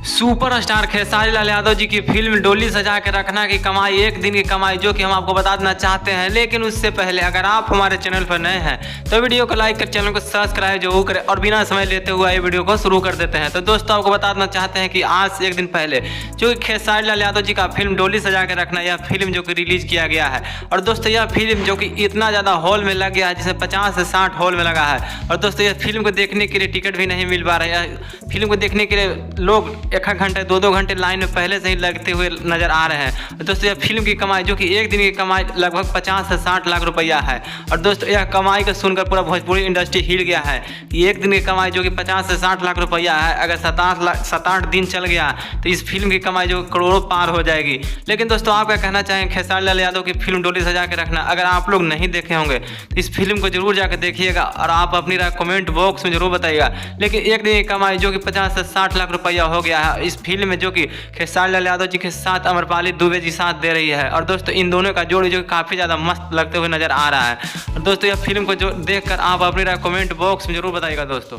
Superstar Khesari Lal Yadav ji की film डोली सजा के रखना की कमाई, एक दिन की कमाई, जो कि हम आपको बता देना चाहते हैं। लेकिन उससे पहले अगर आप हमारे चैनल पर नए हैं तो वीडियो को लाइक कर चैनल को सब्सक्राइब जरूर करें और बिना समय लेते हुए ये वीडियो को शुरू कर देते हैं। तो दोस्तों आपको बता देना चाहते हैं कि आज से एक दिन पहले जो कि खेसारी लाल यादव जी का फिल्म डोली सजा के रखना, यह फिल्म जो कि रिलीज किया गया है। और दोस्तों यह फिल्म जो कि इतना ज़्यादा हॉल में लग गया है, जिसमें 50 से 60 हॉल में लगा है। और दोस्तों यह फिल्म को देखने के लिए टिकट भी नहीं मिल पा रहा है। फिल्म को देखने के लिए लोग एक घंटे 2-2 घंटे लाइन में पहले से ही लगते हुए नजर आ रहे हैं। दोस्तों यह फिल्म की कमाई जो कि एक दिन की कमाई लगभग 50 से 60 लाख रुपया है। और दोस्तों यह कमाई को सुनकर पूरा भोजपुरी इंडस्ट्री हिल गया है कि एक दिन की कमाई जो कि 50 से 60 लाख रुपया है, अगर 7-8 दिन चल गया तो इस फिल्म की कमाई जो करोड़ों पार हो जाएगी। लेकिन दोस्तों आप क्या कहना चाहेंगे खेसारी लाल यादव की फिल्म डोली सजा के रखना? अगर आप लोग नहीं देखे होंगे तो इस फिल्म को जरूर जाकर देखिएगा और आप अपनी राय कमेंट बॉक्स में जरूर बताइएगा। लेकिन एक दिन की कमाई जो कि 50 से 60 लाख रुपया हो गया है इस फिल्म में, जो कि खेसारी लाल यादव जी के साथ अमरपाली दुबे जी साथ दे रही है। और दोस्तों इन दोनों का जोड़ी जो काफ़ी ज़्यादा मस्त लगते हुए नजर आ रहा है। और दोस्तों यह फिल्म को जो देखकर आप अपनी राय कमेंट बॉक्स में जरूर बताइएगा दोस्तों।